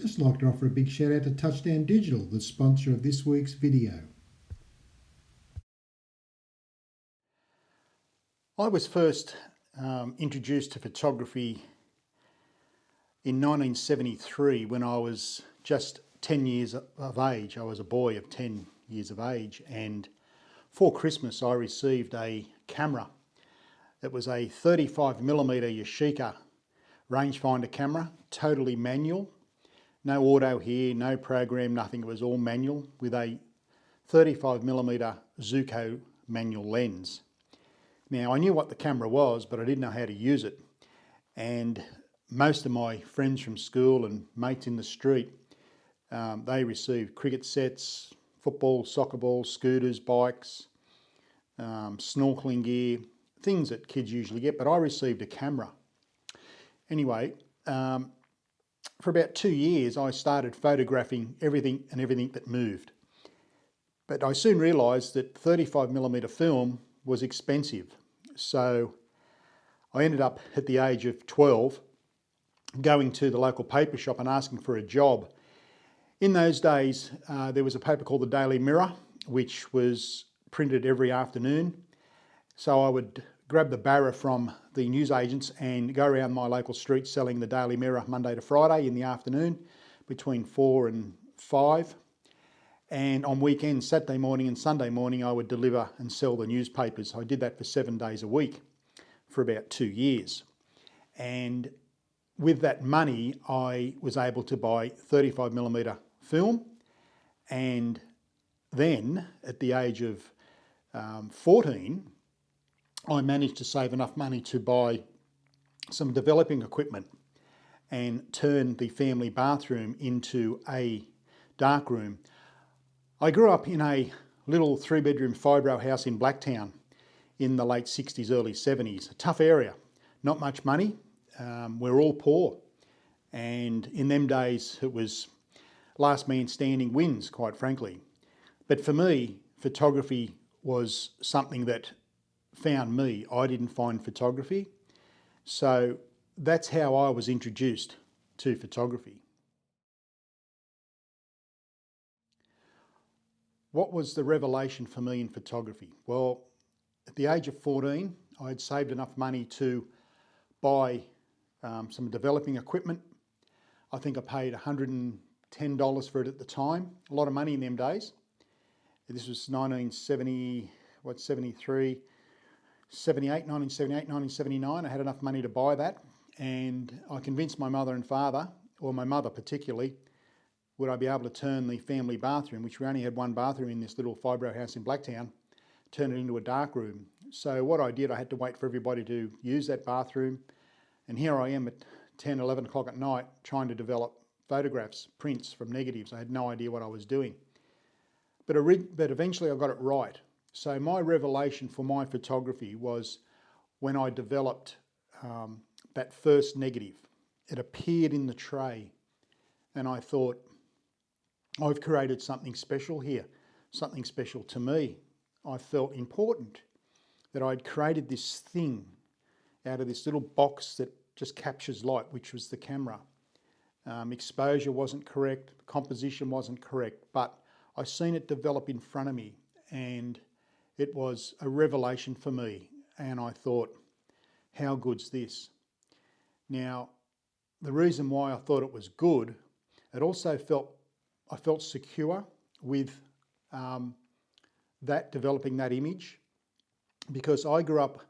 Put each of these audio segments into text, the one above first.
Just like to offer a big shout out to Touchdown Digital, the sponsor of this week's video. I was first introduced to photography in 1973 when I was just 10 years of age. I was a boy of 10 years of age, and for Christmas I received a camera. It was a 35mm Yashica rangefinder camera, totally manual. No auto here, no program, nothing. It was all manual with a 35mm Zuiko manual lens. Now, I knew what the camera was, but I didn't know how to use it. And most of my friends from school and mates in the street, they received cricket sets, football, soccer balls, scooters, bikes, snorkeling gear, things that kids usually get, but I received a camera. Anyway, for about 2 years, I started photographing everything that moved. But I soon realised that 35mm film was expensive. So I ended up at the age of 12 going to the local paper shop and asking for a job. In those days, there was a paper called the Daily Mirror, which was printed every afternoon. So I would grab the barrow from the newsagents and go around my local street selling the Daily Mirror Monday to Friday in the afternoon between 4 and 5. And on weekends, Saturday morning and Sunday morning, I would deliver and sell the newspapers. I did that for 7 days a week for about 2 years. And with that money, I was able to buy 35mm film. And then at the age of 14, I managed to save enough money to buy some developing equipment and turn the family bathroom into a dark room. I grew up in a little 3-bedroom fibro house in Blacktown in the late 60s, early 70s. A tough area, not much money. We're all poor. And in them days, it was last man standing wins, quite frankly. But for me, photography was something that found me. I didn't find photography. So that's how I was introduced to photography. What was the revelation for me in photography? Well, at the age of 14, I had saved enough money to buy some developing equipment. I think I paid $110 for it at the time. A lot of money in them days. This was 1979. I had enough money to buy that, and I convinced my mother and father, or my mother particularly, would I be able to turn the family bathroom, which we only had one bathroom in this little fibro house in Blacktown, turn it into a dark room. So what I did, I had to wait for everybody to use that bathroom, and here I am at 10, 11 o'clock at night trying to develop photographs, prints from negatives. I had no idea what I was doing. But eventually I got it right. So my revelation for my photography was when I developed that first negative. It appeared in the tray, and I thought, I've created something special here, something special to me. I felt important that I'd created this thing out of this little box that just captures light, which was the camera. Exposure wasn't correct, composition wasn't correct, but I seen it develop in front of me, and it was a revelation for me. And I thought, how good's this? Now, the reason why I thought it was good, I felt secure with developing that image, because I grew up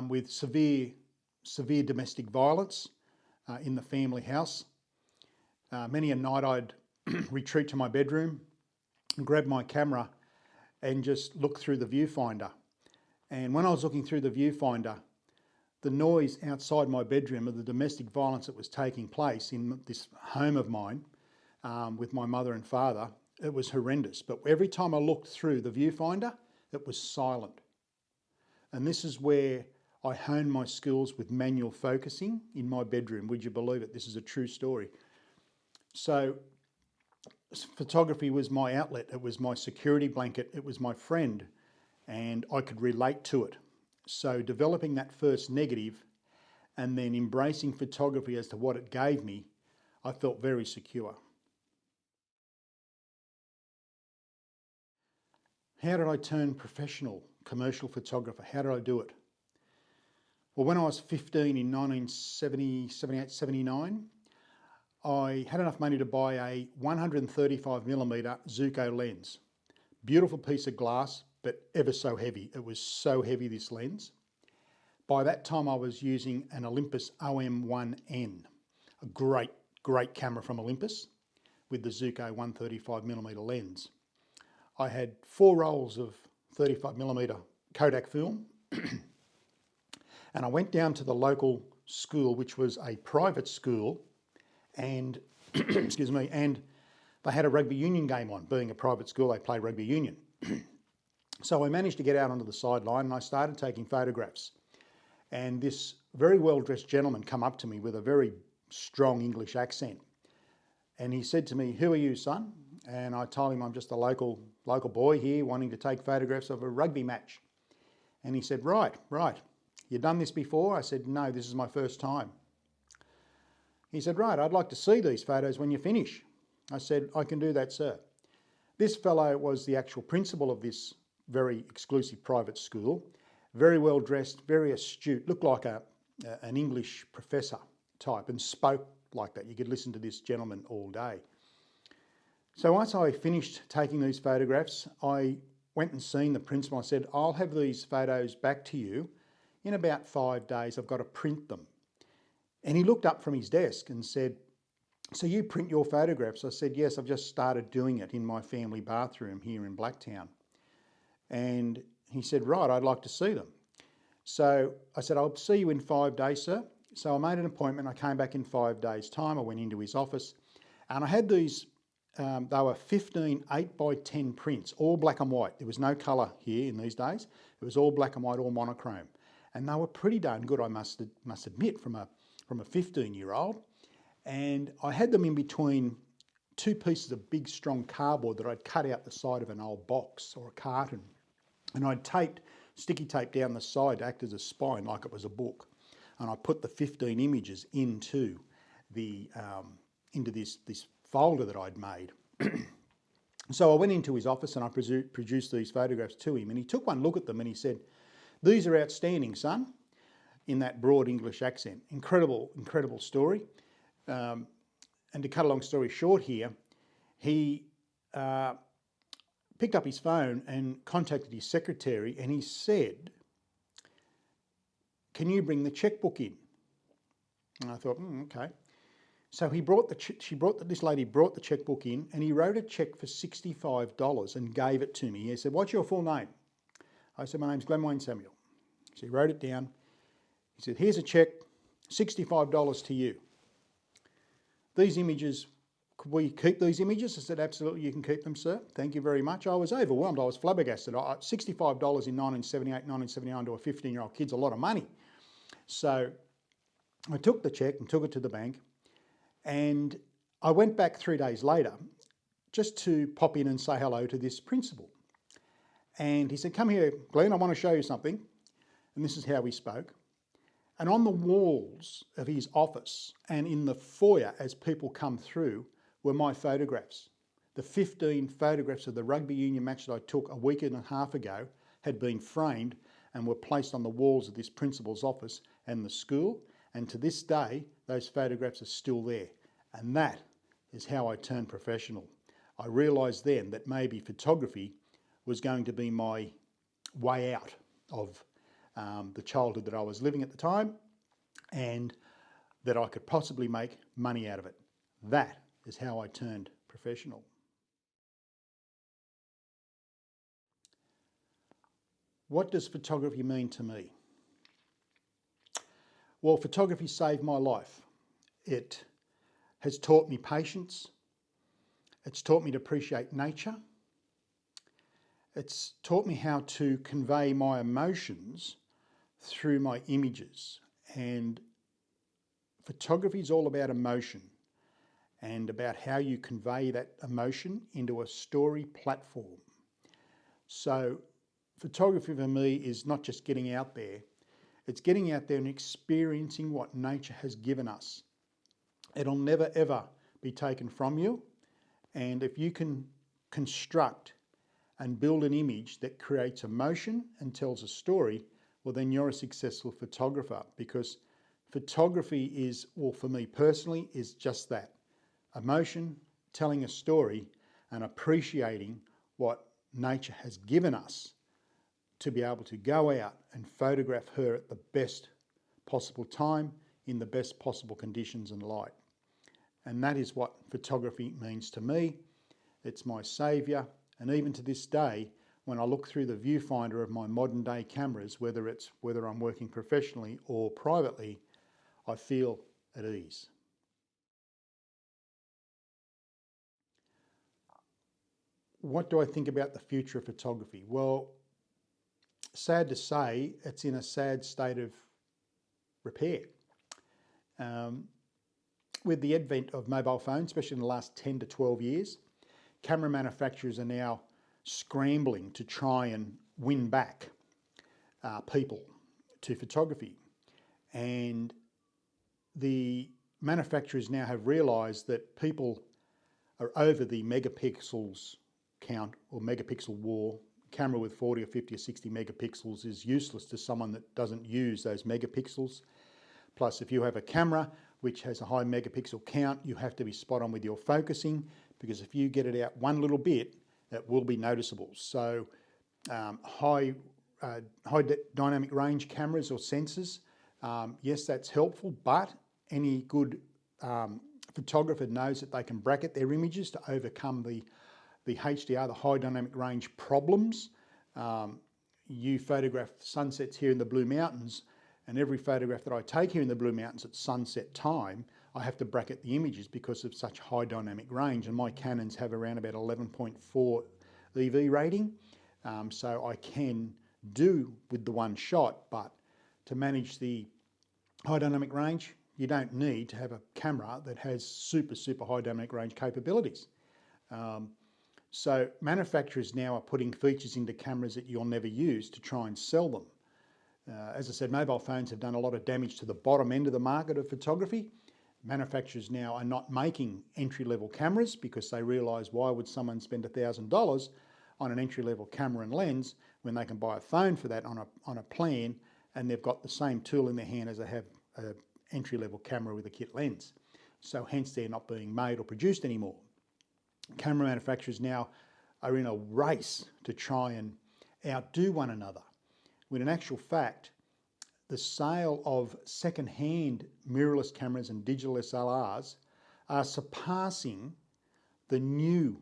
with severe domestic violence in the family house. Many a night I'd retreat to my bedroom and grab my camera and just look through the viewfinder. And when I was looking through the viewfinder, the noise outside my bedroom of the domestic violence that was taking place in this home of mine with my mother and father, it was horrendous. But every time I looked through the viewfinder, it was silent. And this is where I honed my skills with manual focusing in my bedroom. Would you believe it? This is a true story. So photography was my outlet. It was my security blanket. It was my friend, and I could relate to it. So developing that first negative and then embracing photography as to what it gave me, I felt very secure. How did I turn professional commercial photographer? How did I do it? Well, when I was 15 in 1970, 78, 79, I had enough money to buy a 135mm Zuiko lens. Beautiful piece of glass, but ever so heavy. It was so heavy, this lens. By that time I was using an Olympus OM1N, a great camera from Olympus with the Zuiko 135mm lens. I had 4 rolls of 35mm Kodak film and I went down to the local school, which was a private school, and excuse me, and they had a rugby union game on. Being a private school, they play rugby union. So I managed to get out onto the sideline and I started taking photographs. And this very well-dressed gentleman come up to me with a very strong English accent. And he said to me, "Who are you, son?" And I told him I'm just a local boy here wanting to take photographs of a rugby match. And he said, right. You done this before? I said, no, this is my first time. He said, right, I'd like to see these photos when you finish. I said, I can do that, sir. This fellow was the actual principal of this very exclusive private school, very well dressed, very astute, looked like an English professor type and spoke like that. You could listen to this gentleman all day. So once I finished taking these photographs, I went and seen the principal. I said, I'll have these photos back to you in about 5 days. I've got to print them. And he looked up from his desk and said, so you print your photographs? I said, yes, I've just started doing it in my family bathroom here in Blacktown. And he said, right, I'd like to see them. So I said, I'll see you in 5 days, sir. So I made an appointment. I came back in 5 days' time. I went into his office and I had these, they were 15 8x10 prints, all black and white. There was no colour here in these days. It was all black and white, all monochrome. And they were pretty darn good, I must admit, from a 15-year-old. And I had them in between 2 pieces of big, strong cardboard that I'd cut out the side of an old box or a carton. And I'd taped sticky tape down the side to act as a spine like it was a book. And I put the 15 images into the this folder that I'd made. So I went into his office and I produced these photographs to him, and he took one look at them and he said, "These are outstanding, son," in that broad English accent. Incredible story. And to cut a long story short here, he picked up his phone and contacted his secretary and he said, "Can you bring the checkbook in?" And I thought, okay. So this lady brought the checkbook in and he wrote a check for $65 and gave it to me. He said, "What's your full name?" I said, "My name's Glenn Wayne Samuel." So he wrote it down. He said, "Here's a check, $65 to you. These images, could we keep these images?" I said, "Absolutely, you can keep them, sir. Thank you very much." I was overwhelmed. I was flabbergasted. $65 in 1978, 1979 to a 15-year-old kid's a lot of money. So I took the check and took it to the bank. And I went back 3 days later just to pop in and say hello to this principal. And he said, "Come here, Glenn, I want to show you something." And this is how we spoke. And on the walls of his office and in the foyer as people come through were my photographs. The 15 photographs of the rugby union match that I took a week and a half ago had been framed and were placed on the walls of this principal's office and the school. And to this day, those photographs are still there. And that is how I turned professional. I realised then that maybe photography was going to be my way out of the childhood that I was living at the time, and that I could possibly make money out of it. That is how I turned professional. What does photography mean to me? Well, photography saved my life. It has taught me patience. It's taught me to appreciate nature. It's taught me how to convey my emotions through my images. And photography is all about emotion and about how you convey that emotion into a story platform. So photography for me is not just getting out there, it's getting out there and experiencing what nature has given us. It'll never ever be taken from you. And if you can construct and build an image that creates emotion and tells a story, well, then you're a successful photographer, because photography is, well, for me personally, is just that: emotion, telling a story, and appreciating what nature has given us to be able to go out and photograph her at the best possible time, in the best possible conditions and light. And that is what photography means to me. It's my saviour. And even to this day, when I look through the viewfinder of my modern day cameras, whether I'm working professionally or privately, I feel at ease. What do I think about the future of photography? Well, sad to say, it's in a sad state of repair. With the advent of mobile phones, especially in the last 10 to 12 years, camera manufacturers are now scrambling to try and win back people to photography. And the manufacturers now have realised that people are over the megapixels count or megapixel war. Camera with 40 or 50 or 60 megapixels is useless to someone that doesn't use those megapixels. Plus, if you have a camera which has a high megapixel count, you have to be spot on with your focusing, because if you get it out one little bit, it will be noticeable. So high dynamic range cameras or sensors, yes, that's helpful, but any good photographer knows that they can bracket their images to overcome the HDR, the high dynamic range problems. You photograph sunsets here in the Blue Mountains, and every photograph that I take here in the Blue Mountains at sunset time, I have to bracket the images because of such high dynamic range. And my Canons have around about 11.4 EV rating. So I can do with the one shot, but to manage the high dynamic range, you don't need to have a camera that has super high dynamic range capabilities. So manufacturers now are putting features into cameras that you'll never use to try and sell them. As I said, mobile phones have done a lot of damage to the bottom end of the market of photography. Manufacturers now are not making entry-level cameras because they realise, why would someone spend $1,000 on an entry-level camera and lens when they can buy a phone for that on a plan, and they've got the same tool in their hand as they have an entry-level camera with a kit lens. So hence they're not being made or produced anymore. Camera manufacturers now are in a race to try and outdo one another, when in actual fact, the sale of second-hand mirrorless cameras and digital SLRs are surpassing the new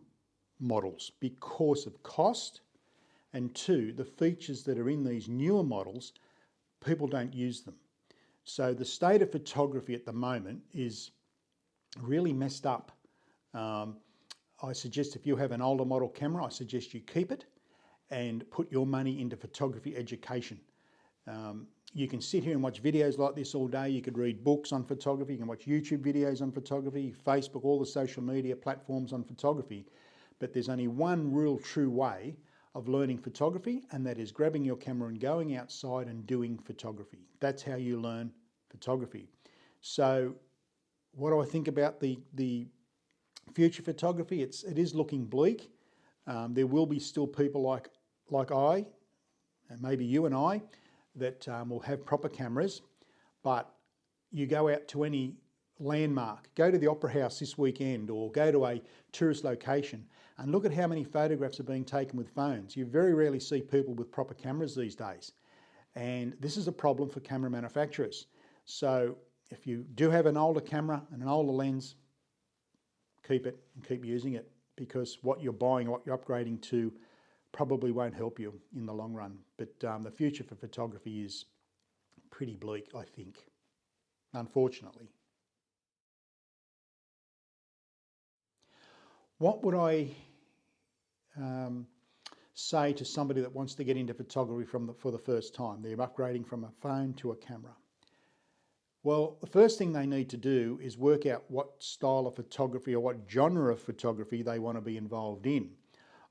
models because of cost, and two, the features that are in these newer models, people don't use them. So the state of photography at the moment is really messed up. I suggest if you have an older model camera, I suggest you keep it and put your money into photography education. You can sit here and watch videos like this all day. You could read books on photography. You can watch YouTube videos on photography, Facebook, all the social media platforms on photography. But there's only one real true way of learning photography, and that is grabbing your camera and going outside and doing photography. That's how you learn photography. So what do I think about the future photography? It is looking bleak. There will be still people like I, and maybe you and I, that will have proper cameras, but you go out to any landmark, go to the Opera House this weekend or go to a tourist location and look at how many photographs are being taken with phones. You very rarely see people with proper cameras these days. And this is a problem for camera manufacturers. So if you do have an older camera and an older lens, keep it and keep using it, because what you're buying, what you're upgrading to, probably won't help you in the long run. But the future for photography is pretty bleak, I think, unfortunately. What would I say to somebody that wants to get into photography for the first time? They're upgrading from a phone to a camera. Well, the first thing they need to do is work out what style of photography or what genre of photography they want to be involved in.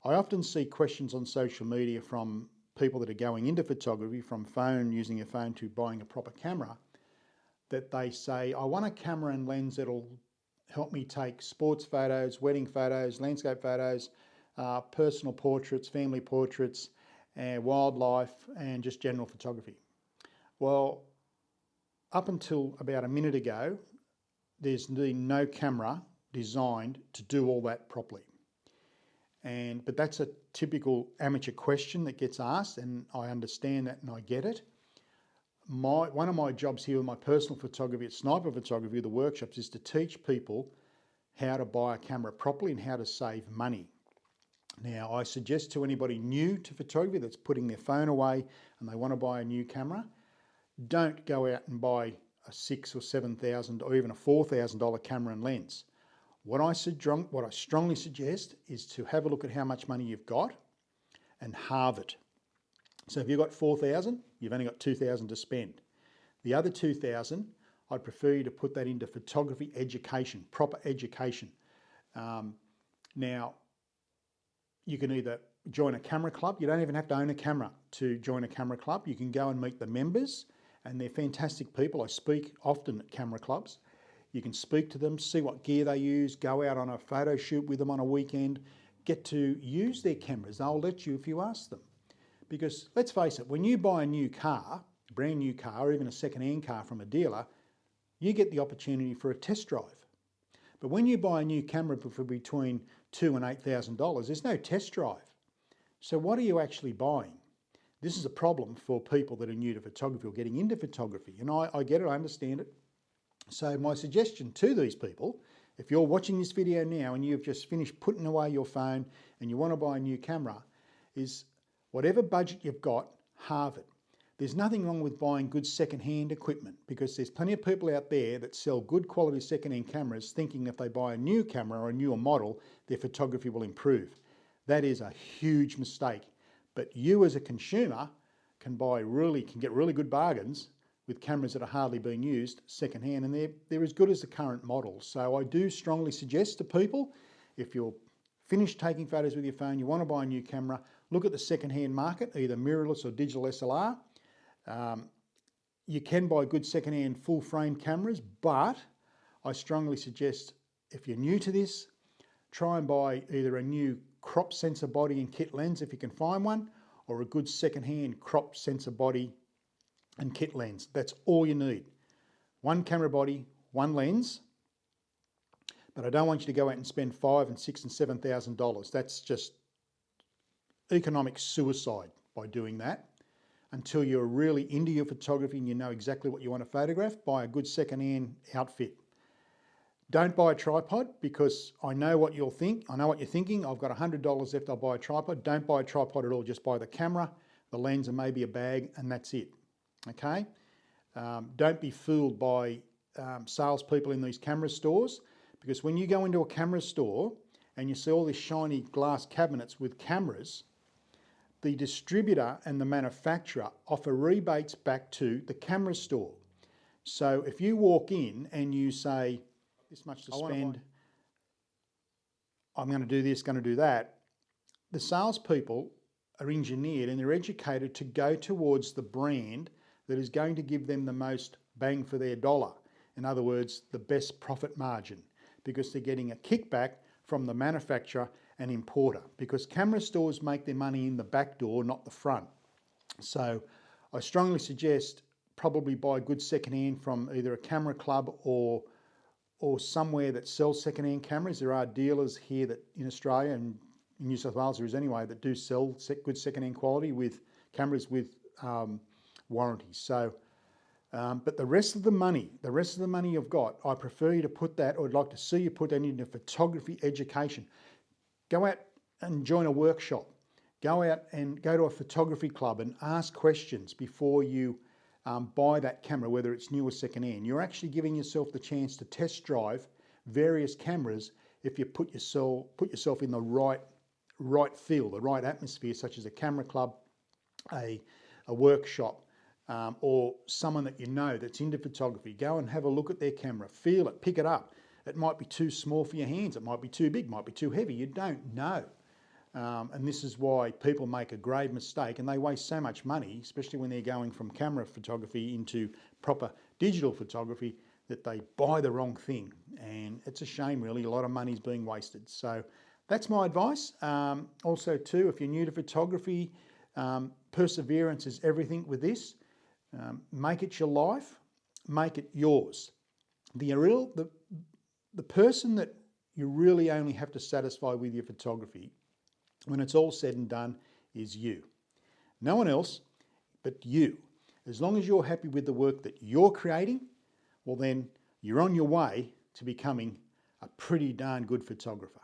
I often see questions on social media from people that are going into photography, from using a phone to buying a proper camera, that they say, I want a camera and lens that'll help me take sports photos, wedding photos, landscape photos, personal portraits, family portraits, and wildlife, and just general photography. Well, up until about a minute ago, there's been no camera designed to do all that properly. But that's a typical amateur question that gets asked, and I understand that and I get it. One of my jobs here with my personal photography at Sniper Photography, the workshops, is to teach people how to buy a camera properly and how to save money. Now, I suggest to anybody new to photography that's putting their phone away and they want to buy a new camera, don't go out and buy a $6,000 or $7,000 or even a $4,000 camera and lens. What I strongly suggest is to have a look at how much money you've got and halve it. So if you've got $4,000, you've only got $2,000 to spend. The other $2,000, I'd prefer you to put that into photography education, proper education. Now, you can either join a camera club. You don't even have to own a camera to join a camera club. You can go and meet the members, and they're fantastic people. I speak often at camera clubs. You can speak to them, see what gear they use, go out on a photo shoot with them on a weekend, get to use their cameras. They'll let you if you ask them. Because let's face it, when you buy a new car, a brand new car, or even a second-hand car from a dealer, you get the opportunity for a test drive. But when you buy a new camera for between $2,000 and $8,000, there's no test drive. So what are you actually buying? This is a problem for people that are new to photography or getting into photography. And I get it, I understand it. So my suggestion to these people, if you're watching this video now and you've just finished putting away your phone and you want to buy a new camera, is whatever budget you've got, halve it. There's nothing wrong with buying good second-hand equipment, because there's plenty of people out there that sell good quality second-hand cameras thinking if they buy a new camera or a newer model, their photography will improve. That is a huge mistake. But you as a consumer can get really good bargains with cameras that are hardly being used second-hand, and they're as good as the current models. So I do strongly suggest to people, if you're finished taking photos with your phone, you want to buy a new camera, look at the second-hand market, either mirrorless or digital SLR. You can buy good second-hand full-frame cameras, but I strongly suggest, if you're new to this, try and buy either a new crop sensor body and kit lens if you can find one, or a good second-hand crop sensor body and kit lens. That's all you need. One camera body, one lens. But I don't want you to go out and spend $5,000 and $6,000 and $7,000. That's just economic suicide by doing that. Until you're really into your photography and you know exactly what you want to photograph, buy a good second-hand outfit. Don't buy a tripod, because I know what you'll think. I know what you're thinking. I've got $100 left, I'll buy a tripod. Don't buy a tripod at all. Just buy the camera, the lens, and maybe a bag, and that's it. Okay? Don't be fooled by salespeople in these camera stores, because when you go into a camera store and you see all these shiny glass cabinets with cameras, the distributor and the manufacturer offer rebates back to the camera store. So if you walk in and you say, this much to spend, I'm going to do this, going to do that, the salespeople are engineered and they're educated to go towards the brand that is going to give them the most bang for their dollar. In other words, the best profit margin, because they're getting a kickback from the manufacturer and importer, because camera stores make their money in the back door, not the front. So I strongly suggest probably buy good secondhand from either a camera club or somewhere that sells secondhand cameras. There are dealers here that in Australia and in New South Wales there is anyway that do sell good secondhand quality with cameras with warranties. So, but the rest of the money you've got, I prefer you to put that, or I'd like to see you put that into photography education. Go out and join a workshop. Go out and go to a photography club and ask questions before you buy that camera, whether it's new or secondhand. You're actually giving yourself the chance to test drive various cameras if you put yourself in the right feel, the right atmosphere, such as a camera club, a workshop, or someone that you know that's into photography. Go and have a look at their camera, feel it, pick it up. It might be too small for your hands, it might be too big, might be too heavy, you don't know. And this is why people make a grave mistake and they waste so much money, especially when they're going from camera photography into proper digital photography. that they buy the wrong thing, and it's a shame really. A lot of money's being wasted. So that's my advice. Also too, if you're new to photography, perseverance is everything with this. Make it your life, make it yours. The person that you really only have to satisfy with your photography when it's all said and done is you. No one else but you. As long as you're happy with the work that you're creating, well then you're on your way to becoming a pretty darn good photographer.